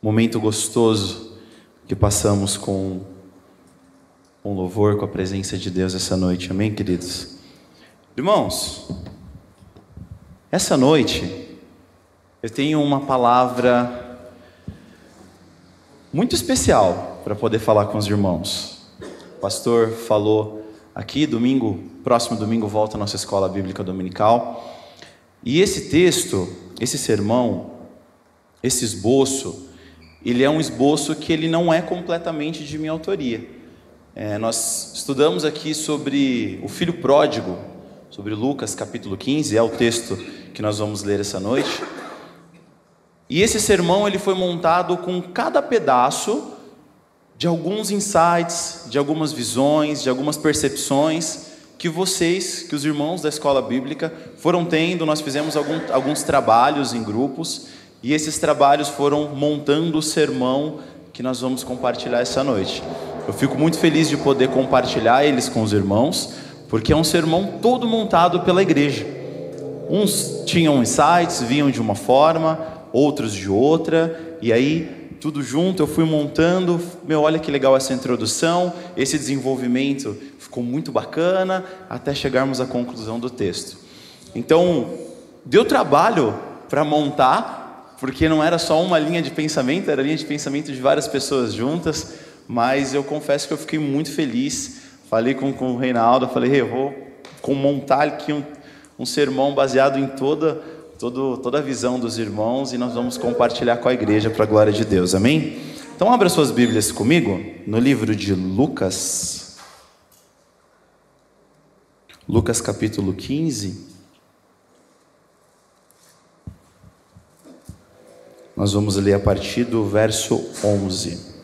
momento gostoso que passamos com louvor, com a presença de Deus essa noite, amém, queridos? Irmãos, essa noite eu tenho uma palavra muito especial para poder falar com os irmãos. O pastor falou aqui, próximo domingo volta a nossa escola bíblica dominical, e esse texto, esse sermão, esse esboço, ele é um esboço que ele não é completamente de minha autoria. Nós estudamos aqui sobre o filho pródigo, sobre Lucas capítulo 15, é o texto que nós vamos ler essa noite. E esse sermão ele foi montado com cada pedaço de alguns insights, de algumas visões, de algumas percepções que os irmãos da escola bíblica foram tendo. Nós fizemos alguns trabalhos em grupos, e esses trabalhos foram montando o sermão que nós vamos compartilhar essa noite. Eu fico muito feliz de poder compartilhar eles com os irmãos, porque é um sermão todo montado pela igreja. Uns tinham insights, vinham de uma forma, outros de outra, e aí tudo junto eu fui montando. Olha que legal essa introdução, esse desenvolvimento ficou muito bacana, até chegarmos à conclusão do texto. Então, deu trabalho para montar, porque não era só uma linha de pensamento, era a linha de pensamento de várias pessoas juntas, mas eu confesso que eu fiquei muito feliz. Falei com o Reinaldo, falei, eu vou montar aqui um sermão baseado em toda a visão dos irmãos, e nós vamos compartilhar com a igreja para a glória de Deus, amém? Então abra suas Bíblias comigo, no livro de Lucas capítulo 15, nós vamos ler a partir do verso 11.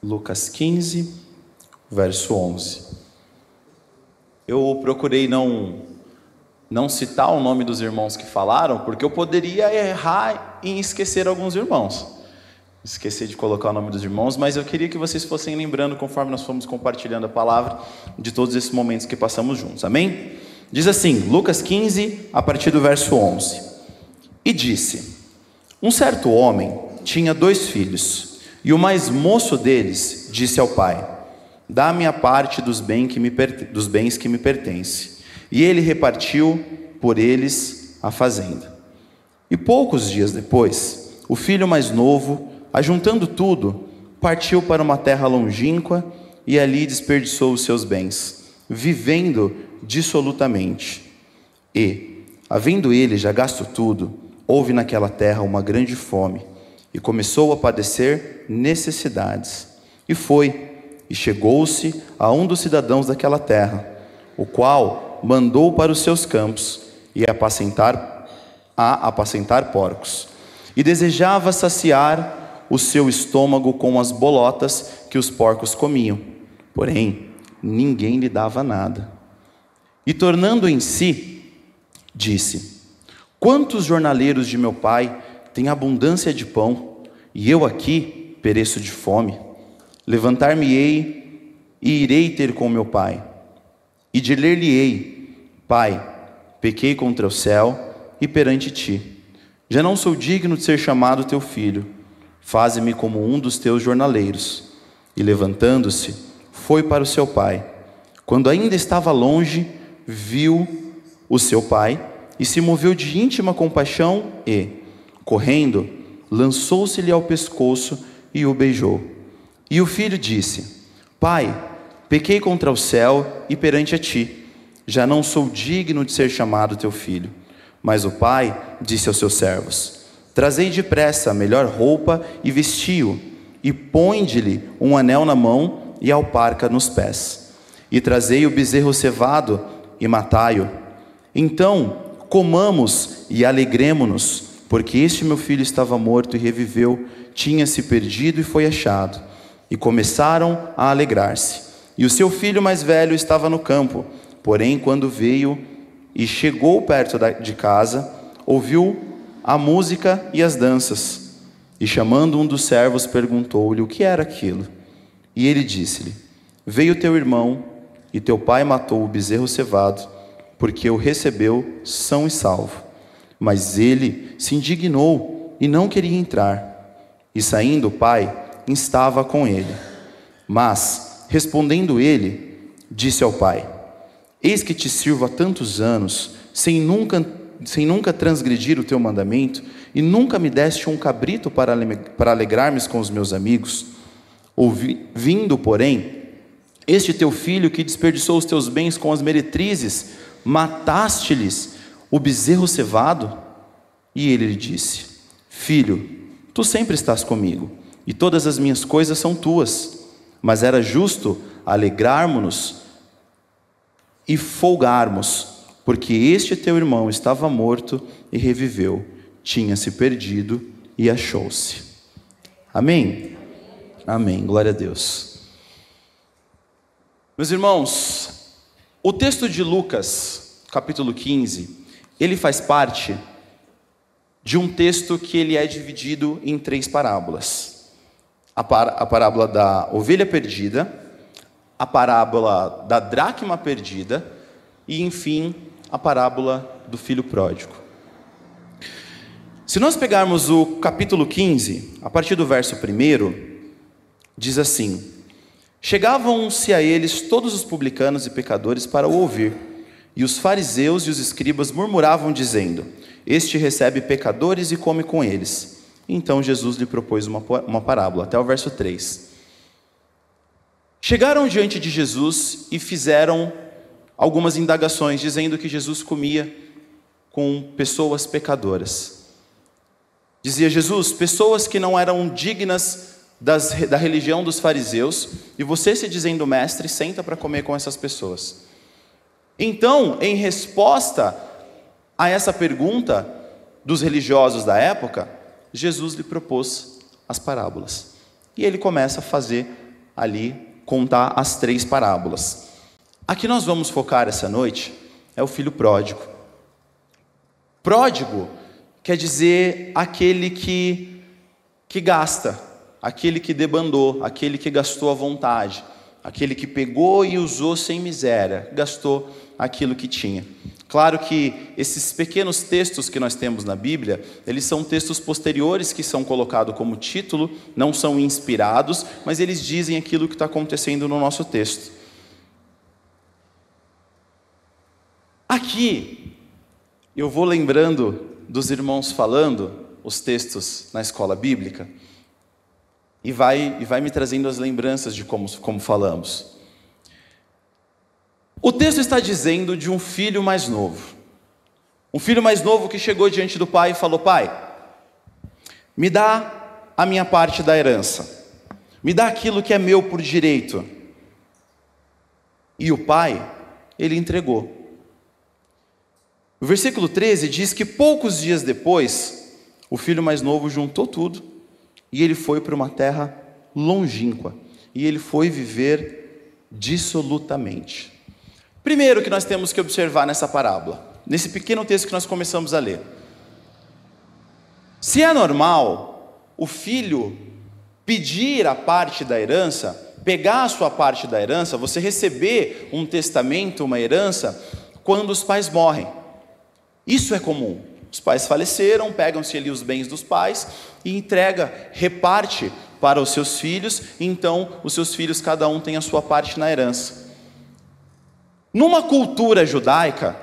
Lucas 15, verso 11. Eu procurei não citar o nome dos irmãos que falaram, porque eu poderia errar em esquecer alguns irmãos. Esqueci de colocar o nome dos irmãos, mas eu queria que vocês fossem lembrando, conforme nós fomos compartilhando a palavra, de todos esses momentos que passamos juntos, amém? Diz assim, Lucas 15, a partir do verso 11. E disse: um certo homem tinha 2 filhos, e o mais moço deles disse ao pai: dá-me a parte dos bens que me pertence. E ele repartiu por eles a fazenda. E poucos dias depois, o filho mais novo, ajuntando tudo, partiu para uma terra longínqua e ali desperdiçou os seus bens, vivendo dissolutamente. E, havendo ele já gasto tudo, houve naquela terra uma grande fome, e começou a padecer necessidades. E chegou-se a um dos cidadãos daquela terra, o qual mandou para os seus campos e apacentar porcos, e desejava saciar o seu estômago com as bolotas que os porcos comiam, porém ninguém lhe dava nada. E tornando em si, disse: quantos jornaleiros de meu pai têm abundância de pão, e eu aqui pereço de fome? Levantar-me-ei e irei ter com meu pai, e dir-lhe-ei: pai, pequei contra o céu e perante ti, já não sou digno de ser chamado teu filho, faze-me como um dos teus jornaleiros. E levantando-se, foi para o seu pai. Quando ainda estava longe, viu o seu pai, e se moveu de íntima compaixão, e, correndo, lançou-se-lhe ao pescoço e o beijou. E o filho disse: pai, pequei contra o céu e perante a ti, já não sou digno de ser chamado teu filho. Mas o pai disse aos seus servos: trazei depressa a melhor roupa e vesti-o, e põe-lhe um anel na mão e alparca nos pés. E trazei o bezerro cevado e matai-o. Então comamos e alegremo-nos, porque este meu filho estava morto e reviveu, tinha se perdido e foi achado. E começaram a alegrar-se. E o seu filho mais velho estava no campo, porém quando veio e chegou perto de casa, ouviu a música e as danças, e chamando um dos servos perguntou-lhe o que era aquilo. E ele disse-lhe: veio teu irmão, e teu pai matou o bezerro cevado, porque o recebeu são e salvo. Mas ele se indignou e não queria entrar. E saindo o pai, instava com ele. Mas, respondendo ele, disse ao pai: eis que te sirvo há tantos anos, sem nunca transgredir o teu mandamento, e nunca me deste um cabrito para alegrar-me com os meus amigos. Vindo, porém, este teu filho que desperdiçou os teus bens com as meretrizes, mataste-lhes o bezerro cevado? E ele lhe disse: filho, tu sempre estás comigo, e todas as minhas coisas são tuas. Mas era justo alegrarmos-nos e folgarmos, porque este teu irmão estava morto e reviveu, tinha se perdido e achou-se. Amém? Amém, glória a Deus. Meus irmãos, o texto de Lucas, capítulo 15, ele faz parte de um texto que ele é dividido em 3 parábolas. A parábola da ovelha perdida, a parábola da dracma perdida e, enfim, a parábola do filho pródigo. Se nós pegarmos o capítulo 15, a partir do verso 1, diz assim: chegavam-se a eles todos os publicanos e pecadores para o ouvir, e os fariseus e os escribas murmuravam dizendo: este recebe pecadores e come com eles. Então Jesus lhe propôs uma parábola, até o verso 3. Chegaram diante de Jesus e fizeram algumas indagações, dizendo que Jesus comia com pessoas pecadoras. Dizia Jesus: pessoas que não eram dignas da religião dos fariseus, e você, se dizendo mestre, senta para comer com essas pessoas. Então, em resposta a essa pergunta dos religiosos da época, Jesus lhe propôs as parábolas. E ele começa a fazer ali, contar as 3 parábolas. A que nós vamos focar essa noite é o filho pródigo. Pródigo quer dizer aquele que gasta, aquele que debandou, aquele que gastou à vontade, aquele que pegou e usou sem miséria, gastou aquilo que tinha. Claro que esses pequenos textos que nós temos na Bíblia, eles são textos posteriores que são colocados como título, não são inspirados, mas eles dizem aquilo que está acontecendo no nosso texto. Aqui, eu vou lembrando dos irmãos falando os textos na escola bíblica, e vai me trazendo as lembranças de como falamos. O texto está dizendo de um filho mais novo. Um filho mais novo que chegou diante do pai e falou: pai, me dá a minha parte da herança. Me dá aquilo que é meu por direito. E o pai, ele entregou. O versículo 13 diz que poucos dias depois, o filho mais novo juntou tudo e ele foi para uma terra longínqua. E ele foi viver dissolutamente. Primeiro que nós temos que observar nessa parábola, nesse pequeno texto que nós começamos a ler. Se é normal o filho pedir a parte da herança, pegar a sua parte da herança, você receber um testamento, uma herança, quando os pais morrem. Isso é comum. Os pais faleceram, pegam-se ali os bens dos pais e reparte para os seus filhos, então os seus filhos, cada um tem a sua parte na herança. Numa cultura judaica,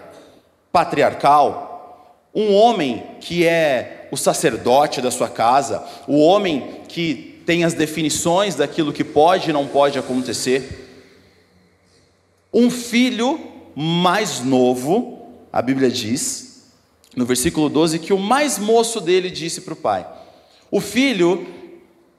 patriarcal, um homem que é o sacerdote da sua casa, o homem que tem as definições daquilo que pode e não pode acontecer, um filho mais novo, a Bíblia diz, no versículo 12, que o mais moço dele disse para o pai, o filho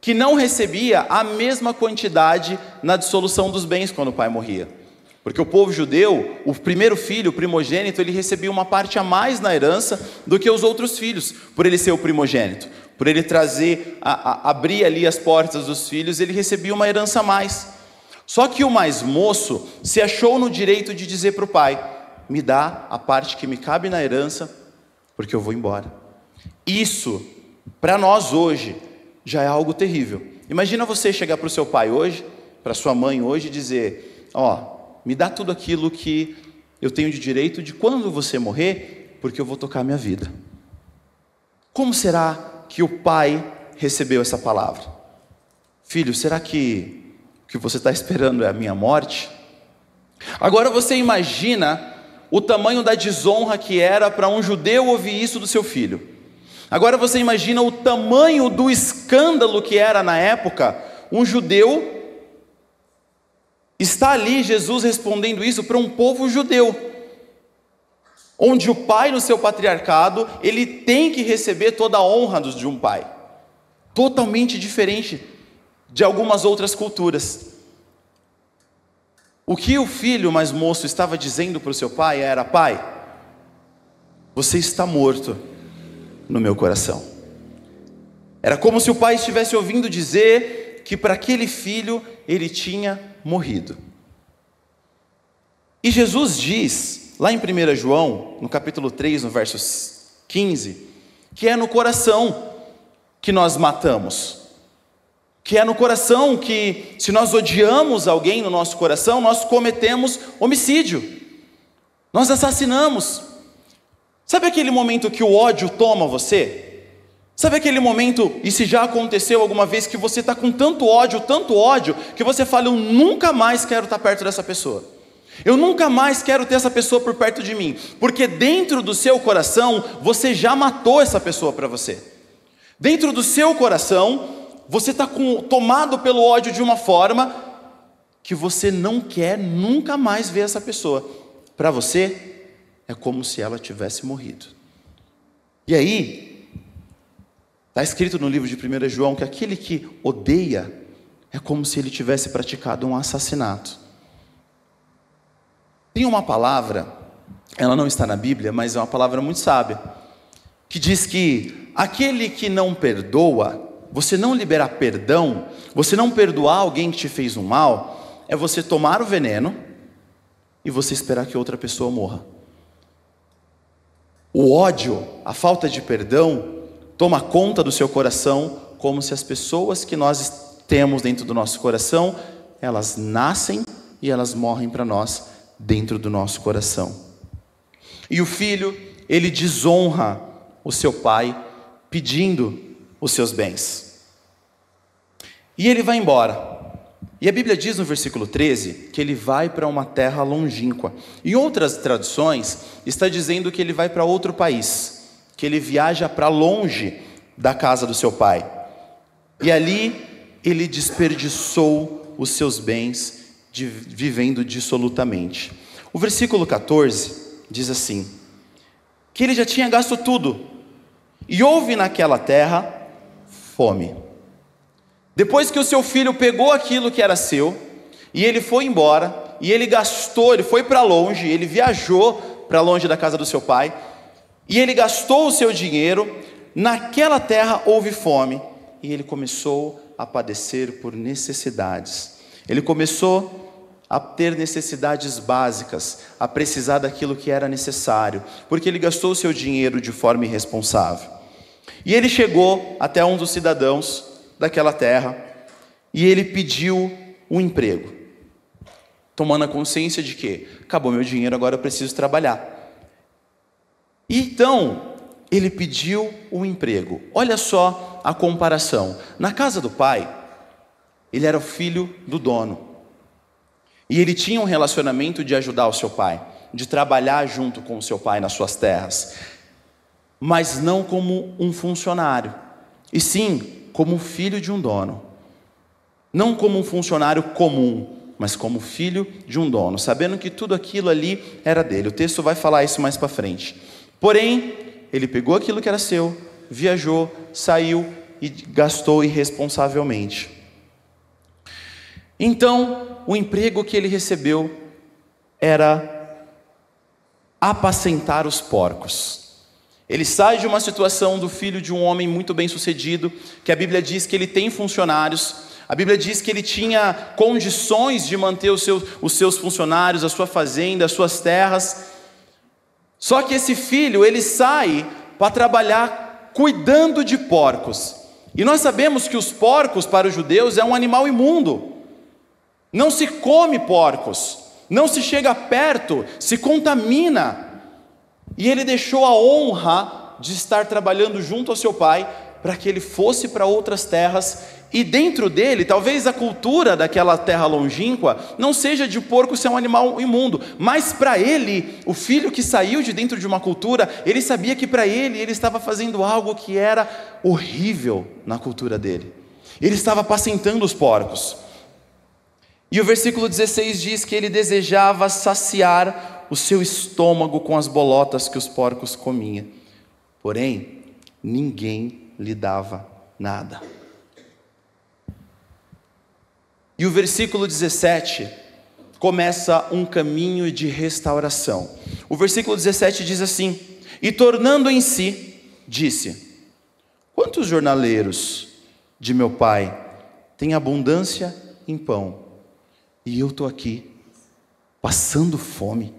que não recebia a mesma quantidade na dissolução dos bens quando o pai morria. Porque o povo judeu, o primeiro filho, o primogênito, ele recebia uma parte a mais na herança do que os outros filhos, por ele ser o primogênito. Por ele abrir ali as portas dos filhos, ele recebia uma herança a mais. Só que o mais moço se achou no direito de dizer para o pai, me dá a parte que me cabe na herança, porque eu vou embora. Isso, para nós hoje, já é algo terrível. Imagina você chegar para o seu pai hoje, para sua mãe hoje, e dizer, me dá tudo aquilo que eu tenho de direito de quando você morrer, porque eu vou tocar a minha vida. Como será que o pai recebeu essa palavra? Filho, será que o que você está esperando é a minha morte? Agora você imagina o tamanho da desonra que era para um judeu ouvir isso do seu filho. Agora você imagina o tamanho do escândalo que era na época, um judeu está ali, Jesus respondendo isso para um povo judeu, onde o pai no seu patriarcado, ele tem que receber toda a honra de um pai, totalmente diferente de algumas outras culturas. O que o filho mais moço estava dizendo para o seu pai era: pai, você está morto no meu coração. Era como se o pai estivesse ouvindo dizer que para aquele filho ele tinha morrido. E Jesus diz, lá em 1 João, no capítulo 3, no verso 15, que é no coração que nós matamos. Que é no coração que, se nós odiamos alguém no nosso coração, nós cometemos homicídio. Nós assassinamos. Sabe aquele momento que o ódio toma você? Sabe aquele momento, e se já aconteceu alguma vez, que você está com tanto ódio, que você fala: eu nunca mais quero estar perto dessa pessoa. Eu nunca mais quero ter essa pessoa por perto de mim. Porque dentro do seu coração, você já matou essa pessoa para você. Dentro do seu coração, você está tomado pelo ódio de uma forma que você não quer nunca mais ver essa pessoa. Para você, é como se ela tivesse morrido. E aí, está escrito no livro de 1 João que aquele que odeia é como se ele tivesse praticado um assassinato. Tem uma palavra, ela não está na Bíblia, mas é uma palavra muito sábia, que diz que aquele que não perdoa, você não liberar perdão, você não perdoar alguém que te fez um mal, é você tomar o veneno e você esperar que outra pessoa morra. O ódio, a falta de perdão, toma conta do seu coração, como se as pessoas que nós temos dentro do nosso coração, elas nascem e elas morrem para nós dentro do nosso coração. E o filho, ele desonra o seu pai, pedindo os seus bens. E ele vai embora. E a Bíblia diz no versículo 13 que ele vai para uma terra longínqua. Em outras traduções, está dizendo que ele vai para outro país, que ele viaja para longe da casa do seu pai. E ali ele desperdiçou os seus bens, vivendo dissolutamente. O versículo 14 diz assim, que ele já tinha gasto tudo, e houve naquela terra fome. Depois que o seu filho pegou aquilo que era seu, e ele foi embora, e ele gastou, ele foi para longe, ele viajou para longe da casa do seu pai, e ele gastou o seu dinheiro, naquela terra houve fome, e ele começou a padecer por necessidades. Ele começou a ter necessidades básicas, a precisar daquilo que era necessário, porque ele gastou o seu dinheiro de forma irresponsável. E ele chegou até um dos cidadãos daquela terra, e ele pediu um emprego, tomando a consciência de que acabou meu dinheiro, agora eu preciso trabalhar. E então ele pediu um emprego. Olha só a comparação. Na casa do pai, ele era o filho do dono, e ele tinha um relacionamento de ajudar o seu pai, de trabalhar junto com o seu pai nas suas terras, mas não como um funcionário, e sim como filho de um dono. Não como um funcionário comum, mas como filho de um dono, sabendo que tudo aquilo ali era dele. O texto vai falar isso mais para frente. Porém, ele pegou aquilo que era seu, viajou, saiu e gastou irresponsavelmente. Então, o emprego que ele recebeu era apacentar os porcos. Ele sai de uma situação do filho de um homem muito bem sucedido, que a Bíblia diz que ele tem funcionários, a Bíblia diz que ele tinha condições de manter os seus funcionários, a sua fazenda, as suas terras. Só que esse filho, ele sai para trabalhar cuidando de porcos. E nós sabemos que os porcos para os judeus é um animal imundo. Não se come porcos. não se chega perto, se contamina. E ele deixou a honra de estar trabalhando junto ao seu pai, para que ele fosse para outras terras, e dentro dele, talvez a cultura daquela terra longínqua, não seja de o porco ser um animal imundo, mas para ele, o filho que saiu de dentro de uma cultura, ele sabia que para ele estava fazendo algo que era horrível na cultura dele. Ele estava apacentando os porcos. E o versículo 16 diz que ele desejava saciar o seu estômago com as bolotas que os porcos comiam. Porém, ninguém lhe dava nada. E o versículo 17 começa um caminho de restauração. O versículo 17 diz assim: e tornando em si, disse: quantos jornaleiros de meu pai têm abundância em pão, e eu estou aqui passando fome?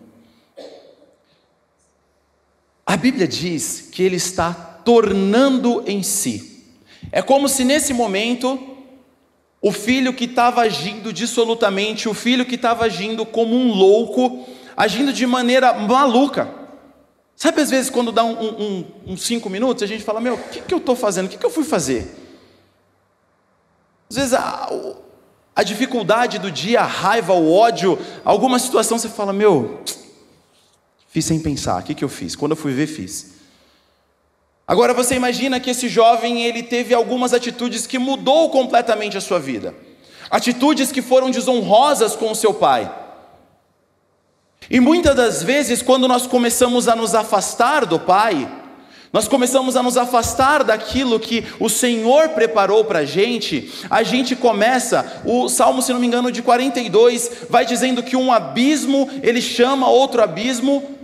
A Bíblia diz que ele está tornando em si. É como se nesse momento, o filho que estava agindo dissolutamente, o filho que estava agindo como um louco, agindo de maneira maluca. Sabe, às vezes, quando dá uns 5 minutos, a gente fala: meu, o que eu estou fazendo? O que eu fui fazer? Às vezes, a dificuldade do dia, a raiva, o ódio, alguma situação, você fala: meu, fiz sem pensar, o que eu fiz? Quando eu fui ver, fiz. Agora você imagina que esse jovem, ele teve algumas atitudes que mudou completamente a sua vida. Atitudes que foram desonrosas com o seu pai. E muitas das vezes, quando nós começamos a nos afastar do pai, nós começamos a nos afastar daquilo que o Senhor preparou para a gente começa, o Salmo, se não me engano, de 42, vai dizendo que um abismo, ele chama outro abismo,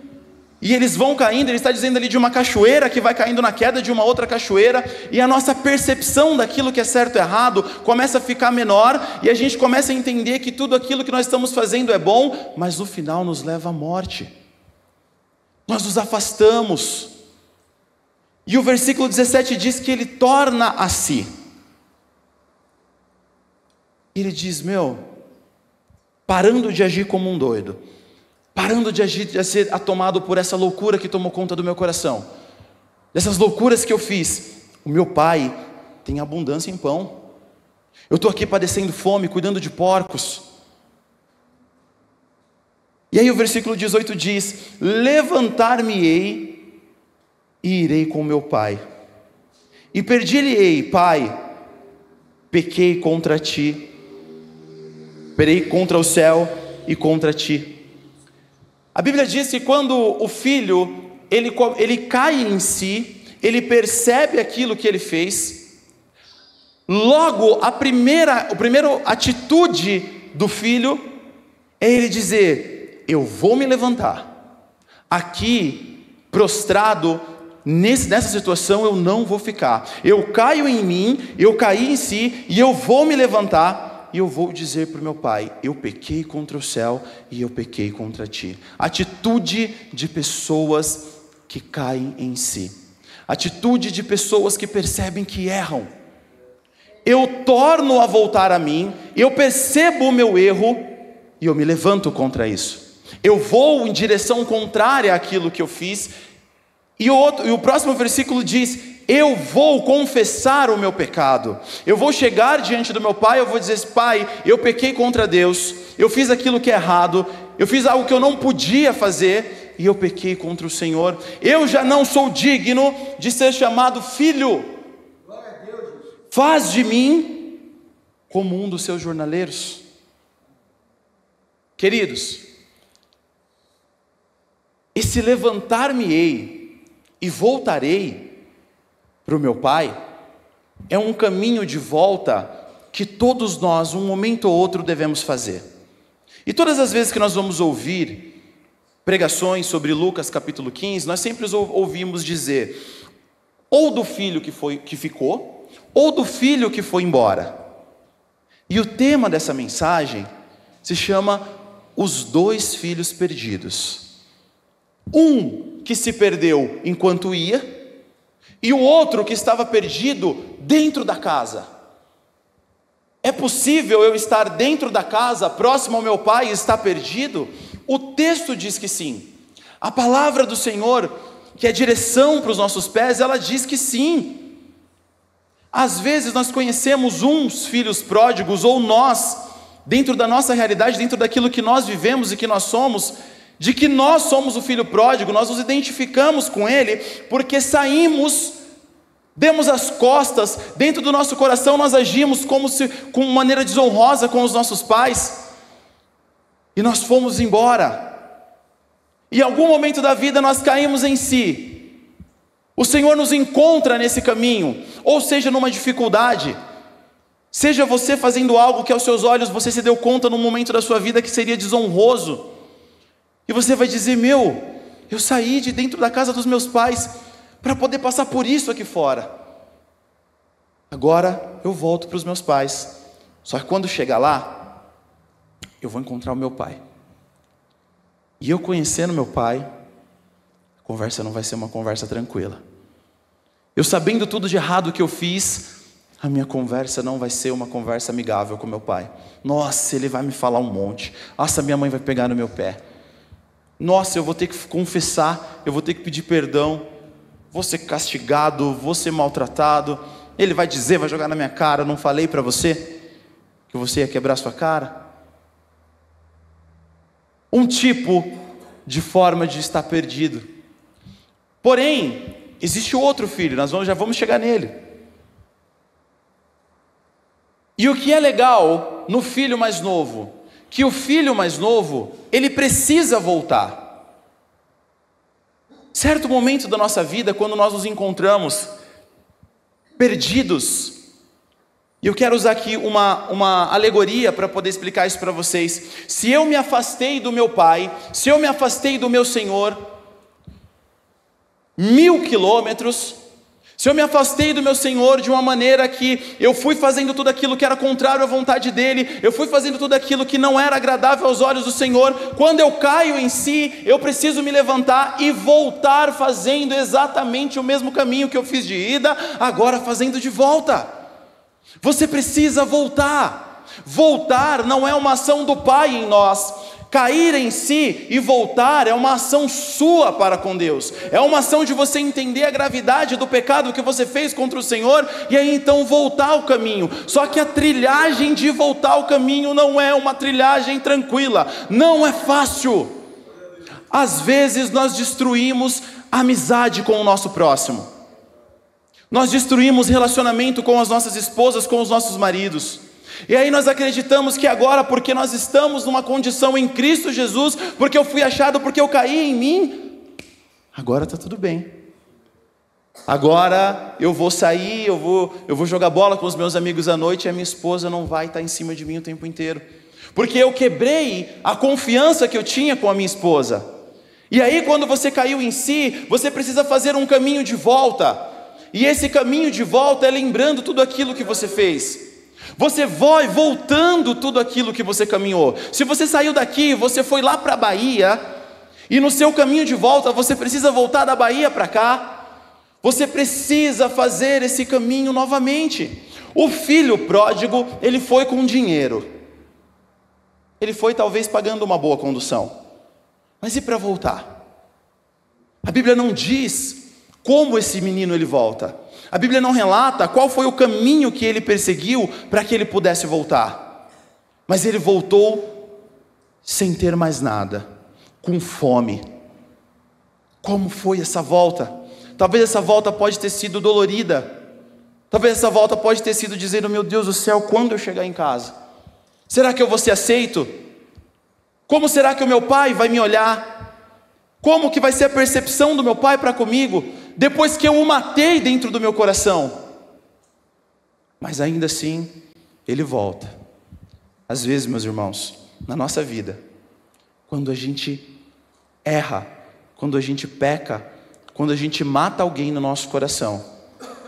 e eles vão caindo. Ele está dizendo ali de uma cachoeira que vai caindo na queda de uma outra cachoeira, e a nossa percepção daquilo que é certo e errado começa a ficar menor, e a gente começa a entender que tudo aquilo que nós estamos fazendo é bom, mas no final nos leva à morte. Nós nos afastamos. E o versículo 17 diz que ele torna a si. Ele diz: meu, parando de agir como um doido, parando de agir, de ser tomado por essa loucura que tomou conta do meu coração, dessas loucuras que eu fiz, o meu pai tem abundância em pão, eu estou aqui padecendo fome, cuidando de porcos. E aí o versículo 18 diz: levantar-me-ei e irei com meu pai, e perdi-lhe-ei: pai, pequei contra ti, perei contra o céu e contra ti. A Bíblia diz que quando o filho, ele cai em si, ele percebe aquilo que ele fez, logo a primeira atitude do filho é ele dizer: eu vou me levantar, aqui prostrado, nessa situação eu não vou ficar, eu caio em mim, eu caí em si, e eu vou me levantar, e eu vou dizer para o meu pai: eu pequei contra o céu, e eu pequei contra ti. Atitude de pessoas que caem em si, atitude de pessoas que percebem que erram. Eu torno a voltar a mim, eu percebo o meu erro, e eu me levanto contra isso, eu vou em direção contrária àquilo que eu fiz. E o próximo versículo diz: eu vou confessar o meu pecado, eu vou chegar diante do meu pai, eu vou dizer: pai, eu pequei contra Deus, eu fiz aquilo que é errado, eu fiz algo que eu não podia fazer, e eu pequei contra o Senhor, eu já não sou digno de ser chamado filho, faz de mim como um dos seus jornaleiros. Queridos, esse levantar-me-ei e voltarei para o meu pai é um caminho de volta que todos nós, um momento ou outro, devemos fazer. E todas as vezes que nós vamos ouvir pregações sobre Lucas capítulo 15, nós sempre ouvimos dizer ou do filho que ficou, ou do filho que foi embora. E o tema dessa mensagem se chama Os Dois Filhos Perdidos. Um que se perdeu enquanto ia, e o outro que estava perdido dentro da casa. É possível eu estar dentro da casa, próximo ao meu pai e estar perdido? O texto diz que sim. A palavra do Senhor, que é direção para os nossos pés, ela diz que sim. Às vezes nós conhecemos uns filhos pródigos, ou nós, dentro da nossa realidade, dentro daquilo que nós vivemos e que nós somos, de que nós somos o filho pródigo, nós nos identificamos com ele, porque saímos, demos as costas, dentro do nosso coração nós agimos com maneira desonrosa com os nossos pais, e nós fomos embora. Em algum momento da vida nós caímos em si. O Senhor nos encontra nesse caminho, ou seja, numa dificuldade, seja você fazendo algo que aos seus olhos você se deu conta num momento da sua vida que seria desonroso, e você vai dizer: eu saí de dentro da casa dos meus pais para poder passar por isso aqui fora, agora eu volto para os meus pais, só que quando chegar lá, eu vou encontrar o meu pai, e eu conhecendo meu pai, a conversa não vai ser uma conversa tranquila. Eu sabendo tudo de errado que eu fiz, a minha conversa não vai ser uma conversa amigável com meu pai. Nossa, ele vai me falar um monte. Nossa, minha mãe vai pegar no meu pé. Nossa, eu vou ter que confessar, eu vou ter que pedir perdão, vou ser castigado, vou ser maltratado. Ele vai dizer, vai jogar na minha cara: não falei para você que você ia quebrar sua cara? Um tipo de forma de estar perdido. Porém, existe outro filho, nós já vamos chegar nele. E o que é legal no filho mais novo? Que o filho mais novo, ele precisa voltar. Certo momento da nossa vida, quando nós nos encontramos perdidos, e eu quero usar aqui uma alegoria para poder explicar isso para vocês. Se eu me afastei do meu pai, se eu me afastei do meu Senhor 1000 quilômetros, se eu me afastei do meu Senhor de uma maneira que eu fui fazendo tudo aquilo que era contrário à vontade dele, eu fui fazendo tudo aquilo que não era agradável aos olhos do Senhor, quando eu caio em si, eu preciso me levantar e voltar fazendo exatamente o mesmo caminho que eu fiz de ida, agora fazendo de volta. Você precisa voltar. Voltar não é uma ação do Pai em nós. Cair em si e voltar é uma ação sua para com Deus. É uma ação de você entender a gravidade do pecado que você fez contra o Senhor, e aí então voltar ao caminho. Só que a trilhagem de voltar ao caminho não é uma trilhagem tranquila, não é fácil. Às vezes nós destruímos a amizade com o nosso próximo, nós destruímos relacionamento com as nossas esposas, com os nossos maridos. E aí nós acreditamos que agora, porque nós estamos numa condição em Cristo Jesus, porque eu fui achado, porque eu caí em mim, agora está tudo bem. Agora eu vou sair, eu vou jogar bola com os meus amigos à noite, e a minha esposa não vai estar em cima de mim o tempo inteiro, porque eu quebrei a confiança que eu tinha com a minha esposa. E aí quando você caiu em si, você precisa fazer um caminho de volta. E esse caminho de volta é lembrando tudo aquilo que você fez. Você vai voltando tudo aquilo que você caminhou. Se você saiu daqui, você foi lá para a Bahia, e no seu caminho de volta você precisa voltar da Bahia para cá. Você precisa fazer esse caminho novamente. O filho pródigo, ele foi com dinheiro. Ele foi talvez pagando uma boa condução. Mas e para voltar? A Bíblia não diz como esse menino ele volta. A Bíblia não relata qual foi o caminho que ele perseguiu para que ele pudesse voltar. Mas ele voltou sem ter mais nada, com fome. Como foi essa volta? Talvez essa volta pode ter sido dolorida. Talvez essa volta pode ter sido dizendo: meu Deus do céu, quando eu chegar em casa? Será que eu vou ser aceito? Como será que o meu pai vai me olhar? Como que vai ser a percepção do meu pai para comigo, depois que eu o matei dentro do meu coração? Mas ainda assim, ele volta. Às vezes, meus irmãos, na nossa vida, quando a gente erra, quando a gente peca, quando a gente mata alguém no nosso coração,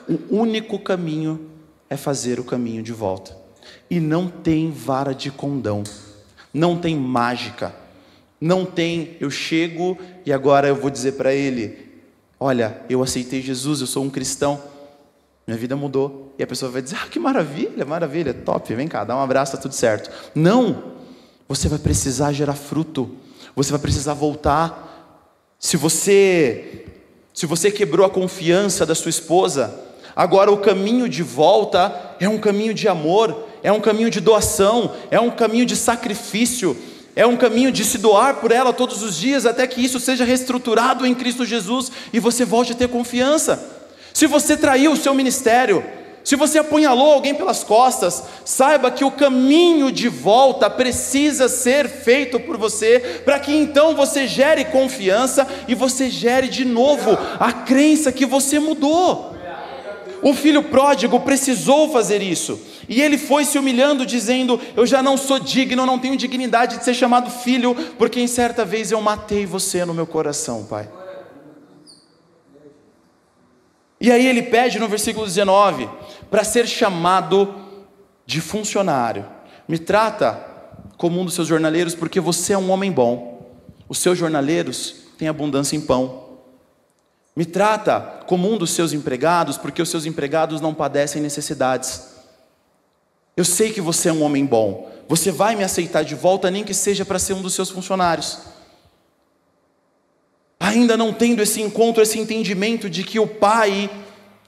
o único caminho é fazer o caminho de volta. E não tem vara de condão, não tem mágica, não tem eu chego e agora eu vou dizer para ele: olha, eu aceitei Jesus, eu sou um cristão. minha vida mudou. E a pessoa vai dizer, que maravilha, maravilha, top, vem cá, dá um abraço, tá tudo certo. Não, você vai precisar gerar fruto, você vai precisar voltar. Se você quebrou a confiança da sua esposa, agora o caminho de volta é um caminho de amor, é um caminho de doação, é um caminho de sacrifício, é um caminho de se doar por ela todos os dias, até que isso seja reestruturado em Cristo Jesus e você volte a ter confiança. Se você traiu o seu ministério, se você apunhalou alguém pelas costas, saiba que o caminho de volta precisa ser feito por você, para que então você gere confiança e você gere de novo a crença que você mudou. O filho pródigo precisou fazer isso, e ele foi se humilhando dizendo, eu já não sou digno, eu não tenho dignidade de ser chamado filho, porque em certa vez eu matei você no meu coração, pai. E aí ele pede no versículo 19, para ser chamado de funcionário. Me trata como um dos seus jornaleiros, porque você é um homem bom. Os seus jornaleiros têm abundância em pão. Me trata como um dos seus empregados, porque os seus empregados não padecem necessidades. Eu sei que você é um homem bom. Você vai me aceitar de volta, nem que seja para ser um dos seus funcionários. Ainda não tendo esse encontro, esse entendimento de que o pai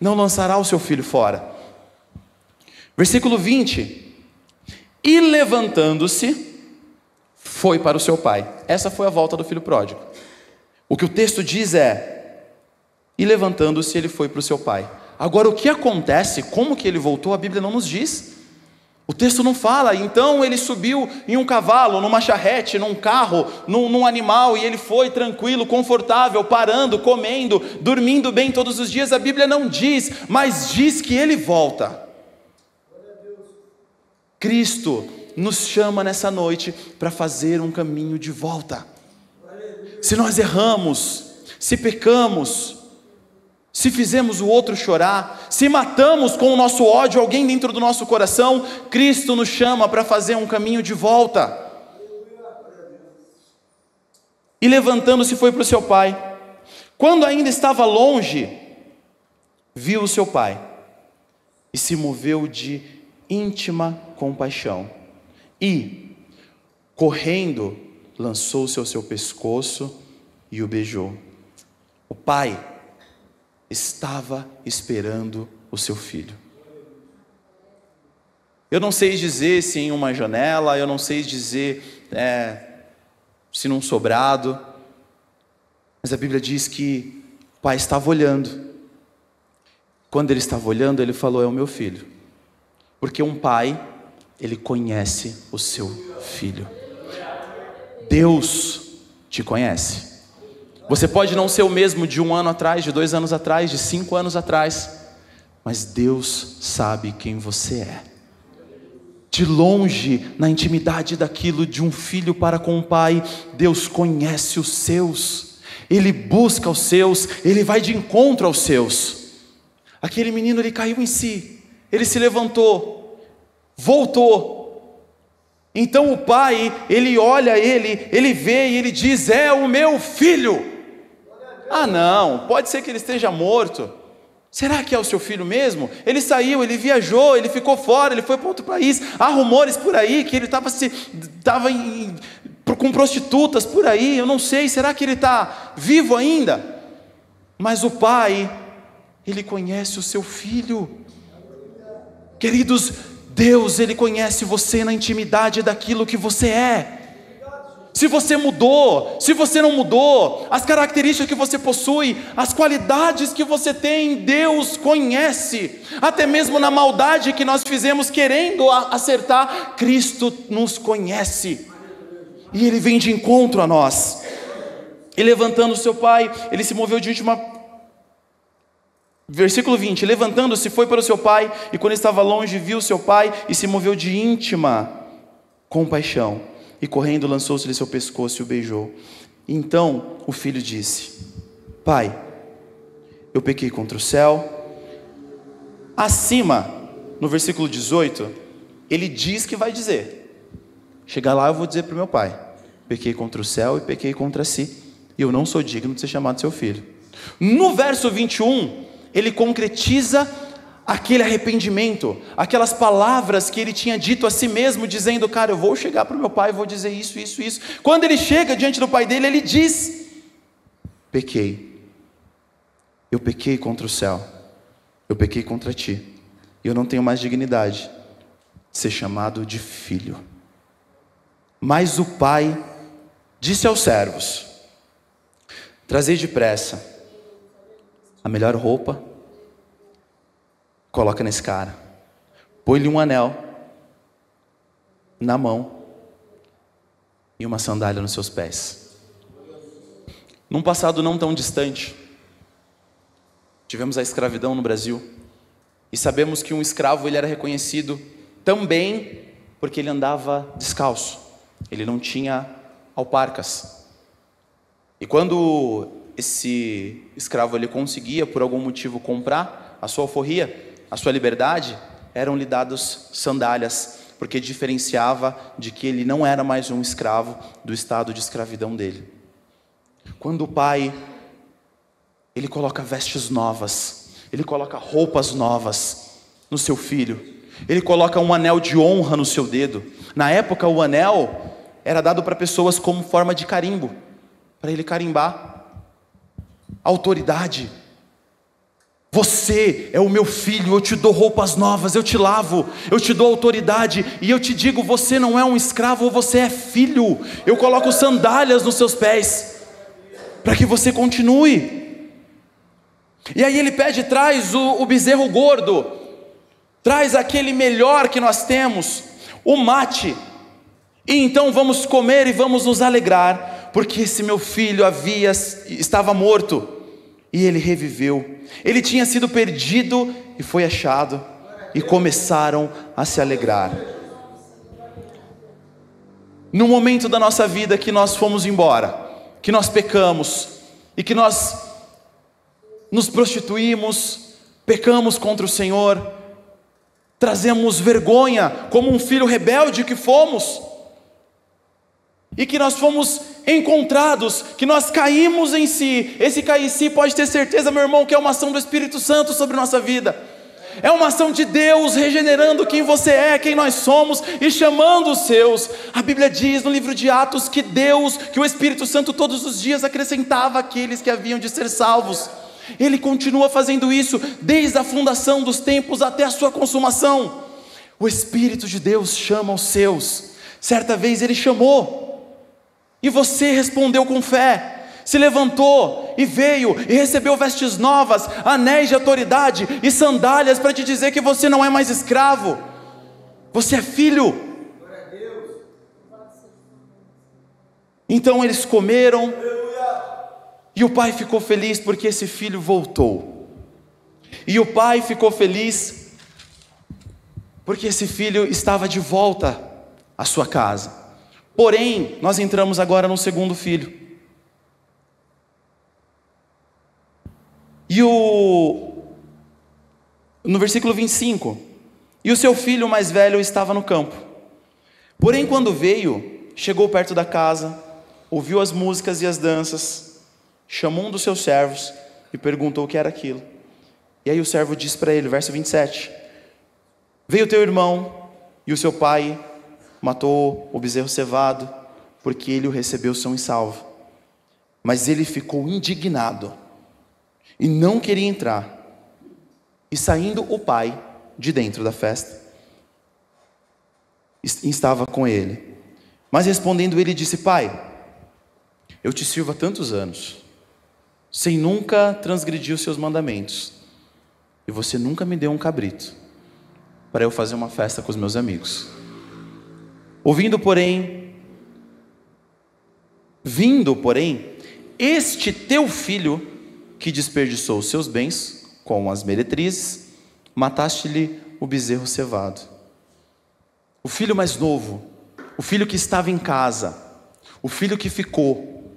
não lançará o seu filho fora. Versículo 20. E levantando-se, foi para o seu pai. Essa foi a volta do filho pródigo. O que o texto diz é, e levantando-se ele foi para o seu pai. Agora o que acontece, como que ele voltou, a Bíblia não nos diz. O texto não fala, então ele subiu em um cavalo, numa charrete, num carro, num animal, e ele foi tranquilo, confortável, parando, comendo, dormindo bem todos os dias. A Bíblia não diz, mas diz que ele volta. Cristo nos chama nessa noite para fazer um caminho de volta. Se nós erramos, se pecamos, se fizemos o outro chorar, se matamos com o nosso ódio alguém dentro do nosso coração, Cristo nos chama para fazer um caminho de volta. E levantando-se foi para o seu pai. Quando ainda estava longe, viu o seu pai e se moveu de íntima compaixão. E, correndo, lançou-se ao seu pescoço e o beijou. O pai estava esperando o seu filho. Eu não sei dizer se em uma janela, eu não sei dizer se num sobrado, mas a Bíblia diz que o pai estava olhando. Quando ele estava olhando, ele falou, é o meu filho. Porque um pai, ele conhece o seu filho. Deus te conhece. Você pode não ser o mesmo de 1 ano atrás, de 2 anos atrás, de 5 anos atrás, mas Deus sabe quem você é. De longe, na intimidade daquilo de um filho para com o pai, Deus conhece os seus. Ele busca os seus, ele vai de encontro aos seus. Aquele menino, ele caiu em si, ele se levantou, voltou. Então o pai, ele olha ele vê e ele diz, é o meu filho. Ah não, pode ser que ele esteja morto. Será que é o seu filho mesmo? Ele saiu, ele viajou, ele ficou fora, ele foi para outro país. Há rumores por aí que ele estava com prostitutas por aí, eu não sei, será que ele está vivo ainda? Mas o pai, ele conhece o seu filho. Queridos, Deus, ele conhece você na intimidade daquilo que você é. Se você mudou, se você não mudou, as características que você possui, as qualidades que você tem, Deus conhece. Até mesmo na maldade que nós fizemos querendo acertar, Cristo nos conhece. E Ele vem de encontro a nós. E levantando o seu pai, ele se moveu de íntima... Versículo 20, levantando-se foi para o seu pai, e quando estava longe viu o seu pai, e se moveu de íntima compaixão. E correndo lançou-se-lhe seu pescoço e o beijou. Então o filho disse, pai, eu pequei contra o céu. Acima, no versículo 18, ele diz que vai dizer, chegar lá eu vou dizer para o meu pai, pequei contra o céu e pequei contra si, e eu não sou digno de ser chamado seu filho. No verso 21, ele concretiza aquele arrependimento, aquelas palavras que ele tinha dito a si mesmo, dizendo: cara, eu vou chegar para o meu pai e vou dizer isso, isso, isso. Quando ele chega diante do pai dele, ele diz: pequei, eu pequei contra o céu, eu pequei contra ti, e eu não tenho mais dignidade de ser chamado de filho. Mas o pai disse aos servos: trazei depressa a melhor roupa, coloca nesse cara, põe-lhe um anel na mão e uma sandália nos seus pés. Num passado não tão distante, tivemos a escravidão no Brasil, e sabemos que um escravo ele era reconhecido também porque ele andava descalço, ele não tinha alparcas. E quando esse escravo ele conseguia por algum motivo comprar a sua alforria, a sua liberdade, eram-lhe dadas sandálias, porque diferenciava de que ele não era mais um escravo do estado de escravidão dele. Quando o pai, ele coloca vestes novas, ele coloca roupas novas no seu filho, ele coloca um anel de honra no seu dedo. Na época o anel era dado para pessoas como forma de carimbo, para ele carimbar a autoridade. Você é o meu filho, eu te dou roupas novas, eu te lavo, eu te dou autoridade, e eu te digo: você não é um escravo, você é filho. Eu coloco sandálias nos seus pés, para que você continue. E aí ele pede: traz o bezerro gordo, traz aquele melhor que nós temos, o mate, e então vamos comer e vamos nos alegrar, porque esse meu filho estava morto, e ele reviveu. Ele tinha sido perdido e foi achado, e começaram a se alegrar. No momento da nossa vida que nós fomos embora, que nós pecamos, e que nós nos prostituímos, pecamos contra o Senhor, trazemos vergonha como um filho rebelde que fomos, e que nós fomos encontrados, que nós caímos em si. Esse cair em si, pode ter certeza, meu irmão, que é uma ação do Espírito Santo sobre nossa vida. É uma ação de Deus regenerando quem você é, quem nós somos, e chamando os seus. A Bíblia diz no livro de Atos que o Espírito Santo todos os dias acrescentava aqueles que haviam de ser salvos. Ele continua fazendo isso desde a fundação dos tempos até a sua consumação. O Espírito de Deus chama os seus. Certa vez ele chamou, e você respondeu com fé, se levantou e veio e recebeu vestes novas, anéis de autoridade e sandálias para te dizer que você não é mais escravo, você é filho. Então eles comeram, e o pai ficou feliz porque esse filho voltou, e o pai ficou feliz porque esse filho estava de volta à sua casa. Porém, nós entramos agora no segundo filho. E no versículo 25: e o seu filho mais velho estava no campo. Porém, quando veio, chegou perto da casa, ouviu as músicas e as danças, chamou um dos seus servos e perguntou o que era aquilo. E aí o servo disse para ele, verso 27, veio teu irmão e o seu pai matou o bezerro cevado, porque ele o recebeu são e salvo. Mas ele ficou indignado e não queria entrar. E saindo o pai de dentro da festa, estava com ele. Mas respondendo ele disse, pai, eu te sirvo há tantos anos, sem nunca transgredir os seus mandamentos, e você nunca me deu um cabrito para eu fazer uma festa com os meus amigos. Vindo, porém, este teu filho, que desperdiçou os seus bens com as meretrizes, mataste-lhe o bezerro cevado. O filho mais novo, o filho que estava em casa, o filho que ficou,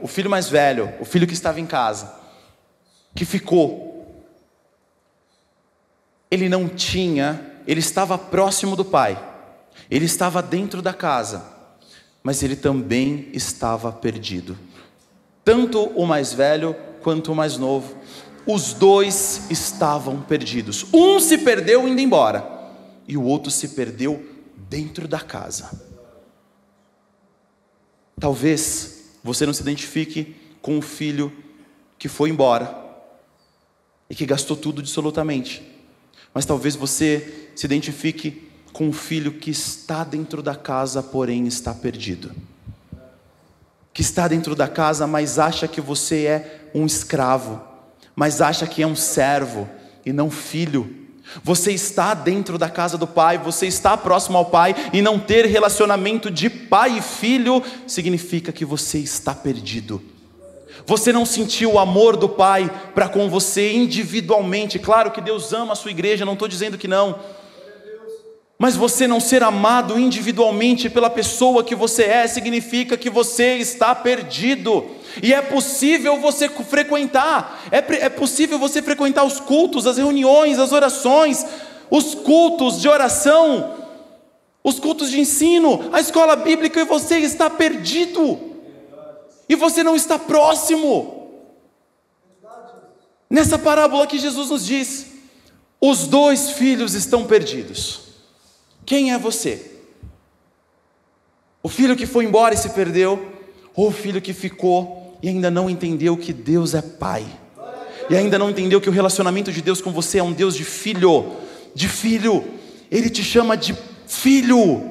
o filho mais velho, o filho que estava em casa, que ficou, ele não tinha, ele estava próximo do pai, ele estava dentro da casa, mas ele também estava perdido. Tanto o mais velho quanto o mais novo. os dois estavam perdidos. Um se perdeu indo embora, e o outro se perdeu dentro da casa. Talvez você não se identifique com o filho que foi embora e que gastou tudo absolutamente, mas talvez você se identifique com o filho que está dentro da casa, porém está perdido. Que está dentro da casa, mas acha que você é um escravo, mas acha que é um servo e não filho. Você está dentro da casa do pai, você está próximo ao pai, e não ter relacionamento de pai e filho significa que você está perdido. Você não sentiu o amor do pai para com você individualmente. Claro que Deus ama a sua igreja, não estou dizendo que não, mas você não ser amado individualmente pela pessoa que você é, significa que você está perdido. E é possível você frequentar, é possível você frequentar os cultos, as reuniões, as orações, os cultos de oração, os cultos de ensino, a escola bíblica, e você está perdido, e você não está próximo. Nessa parábola que Jesus nos diz, os dois filhos estão perdidos. Quem é você? O filho que foi embora e se perdeu, ou o filho que ficou e ainda não entendeu que Deus é pai, e ainda não entendeu que o relacionamento de Deus com você é um Deus de filho, Ele te chama de filho,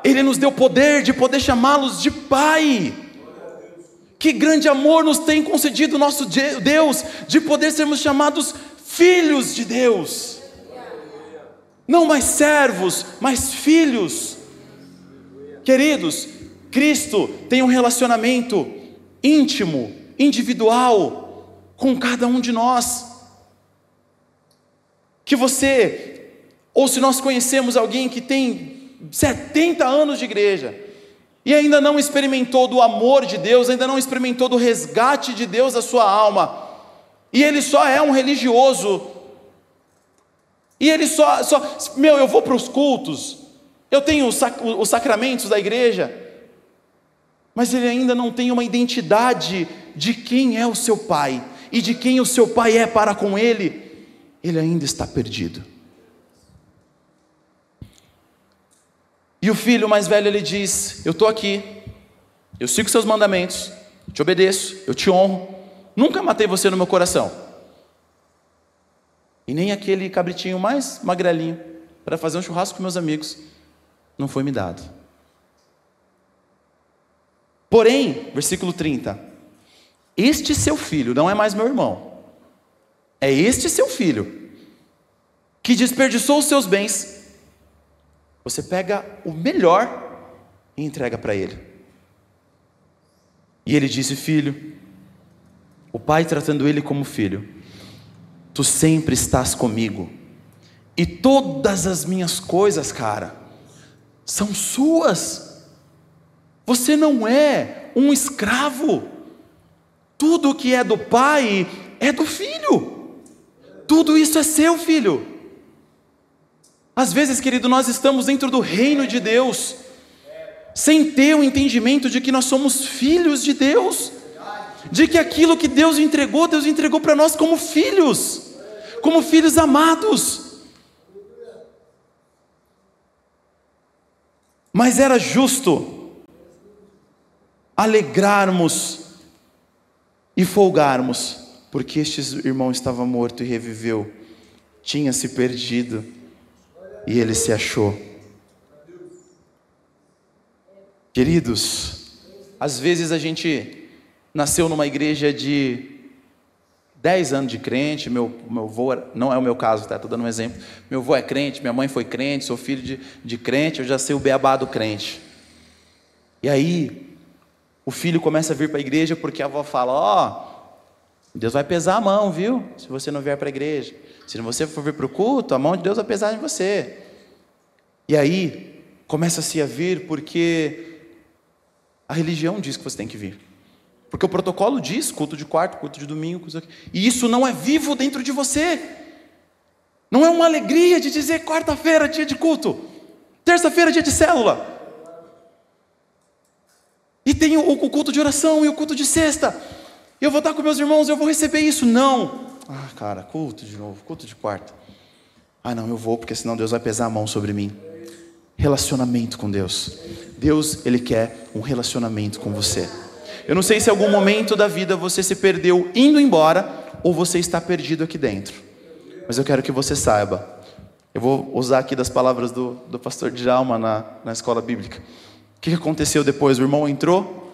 Ele nos deu poder de poder chamá-los de pai. Que grande amor nos tem concedido nosso Deus, de poder sermos chamados filhos de Deus. Não mais servos, mas filhos. Queridos, Cristo tem um relacionamento íntimo, individual, com cada um de nós. Que você, ou se nós conhecemos alguém que tem 70 anos de igreja, e ainda não experimentou do amor de Deus, ainda não experimentou do resgate de Deus da sua alma, e ele só é um religioso, e ele eu vou para os cultos, eu tenho os sacramentos da igreja, mas ele ainda não tem uma identidade de quem é o seu pai, e de quem o seu pai é para com ele, ele ainda está perdido. E o filho mais velho, ele diz: eu estou aqui, eu sigo seus mandamentos, te obedeço, eu te honro, nunca matei você no meu coração, e nem aquele cabritinho mais magrelinho para fazer um churrasco com meus amigos não foi me dado. Porém, versículo 30, este seu filho não é mais meu irmão, é este seu filho que desperdiçou os seus bens. Você pega o melhor e entrega para ele. E ele disse: filho, o pai tratando ele como filho, tu sempre estás comigo, e todas as minhas coisas, cara, são suas. Você não é um escravo. Tudo que é do pai é do filho. Tudo isso é seu, filho. Às vezes, querido, nós estamos dentro do reino de Deus, sem ter o entendimento de que nós somos filhos de Deus, de que aquilo que Deus entregou para nós como filhos amados. Mas era justo alegrarmos e folgarmos, porque este irmão estava morto e reviveu, tinha se perdido e ele se achou. Queridos, às vezes a gente nasceu numa igreja de 10 anos de crente, meu avô, não é o meu caso, tá? Estou dando um exemplo. Meu avô é crente, minha mãe foi crente, sou filho de crente, eu já sei o beabá do crente. E aí, o filho começa a vir para a igreja porque a avó fala: Deus vai pesar a mão, viu? Se você não vier para a igreja. Se você for vir para o culto, a mão de Deus vai pesar em você. E aí, começa-se a vir porque a religião diz que você tem que vir. Porque o protocolo diz, culto de quarto, culto de domingo, e isso não é vivo dentro de você. Não é uma alegria de dizer: quarta-feira, dia de culto, terça-feira, dia de célula. E tem o culto de oração e o culto de sexta. Eu vou estar com meus irmãos, eu vou receber isso. Não. Ah, cara, culto de novo, culto de quarta. Ah, não, eu vou, porque senão Deus vai pesar a mão sobre mim. Relacionamento com Deus. Deus, Ele quer um relacionamento com você. Eu não sei se em algum momento da vida você se perdeu indo embora, ou você está perdido aqui dentro. Mas eu quero que você saiba. Eu vou usar aqui das palavras do pastor Djalma na escola bíblica. O que aconteceu depois? O irmão entrou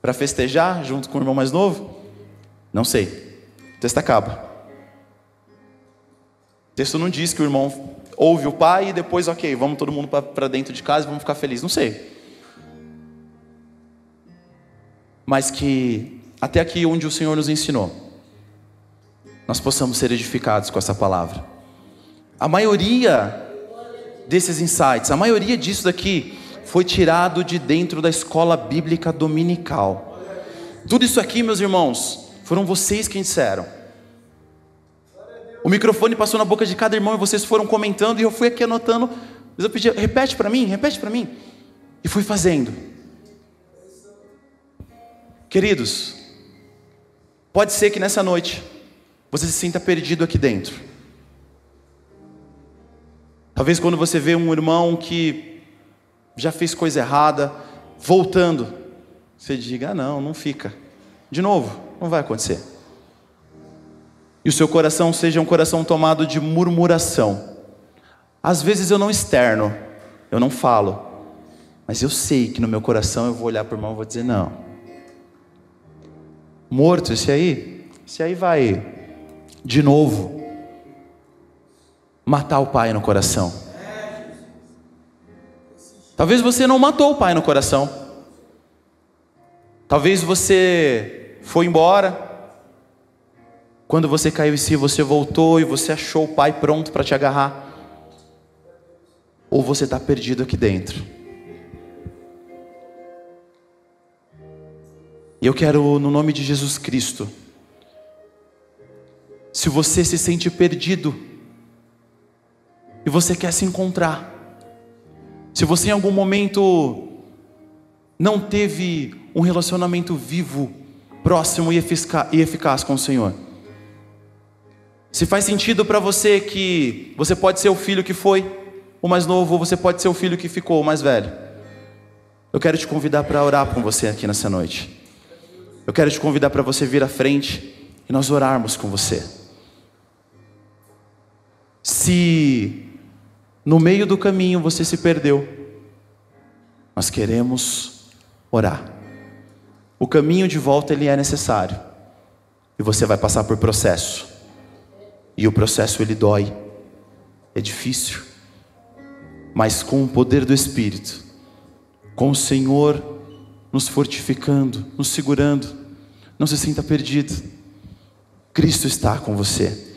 para festejar junto com o irmão mais novo? Não sei. O texto acaba. O texto não diz que o irmão ouve o pai e depois, ok, vamos todo mundo para dentro de casa e vamos ficar felizes. Não sei. Mas que até aqui onde o Senhor nos ensinou, nós possamos ser edificados com essa palavra. A maioria desses insights, a maioria disso daqui foi tirado de dentro da escola bíblica dominical. Tudo isso aqui, meus irmãos, foram vocês quem disseram. O microfone passou na boca de cada irmão e vocês foram comentando e eu fui aqui anotando. Mas eu pedi, repete para mim. E fui fazendo. Queridos, pode ser que nessa noite você se sinta perdido aqui dentro. Talvez quando você vê um irmão que já fez coisa errada, voltando, você diga, ah não fica. De novo, não vai acontecer. E o seu coração seja um coração tomado de murmuração. Às vezes eu não externo, eu não falo, mas eu sei que no meu coração eu vou olhar para o irmão e vou dizer, não. Morto, esse aí vai, de novo, matar o pai no coração. Talvez você não matou o pai no coração. Talvez você foi embora. Quando você caiu em si, você voltou e você achou o pai pronto para te agarrar. Ou você está perdido aqui dentro. E eu quero, no nome de Jesus Cristo, se você se sente perdido e você quer se encontrar, se você em algum momento não teve um relacionamento vivo, próximo e eficaz com o Senhor, se faz sentido para você que você pode ser o filho que foi o mais novo, ou você pode ser o filho que ficou o mais velho, eu quero te convidar para orar com você aqui nessa noite. Eu quero te convidar para você vir à frente e nós orarmos com você. Se no meio do caminho você se perdeu, nós queremos orar. O caminho de volta ele é necessário. E você vai passar por processo. E o processo ele dói. É difícil. Mas com o poder do Espírito, com o Senhor nos fortificando, nos segurando, não se sinta perdido. Cristo está com você.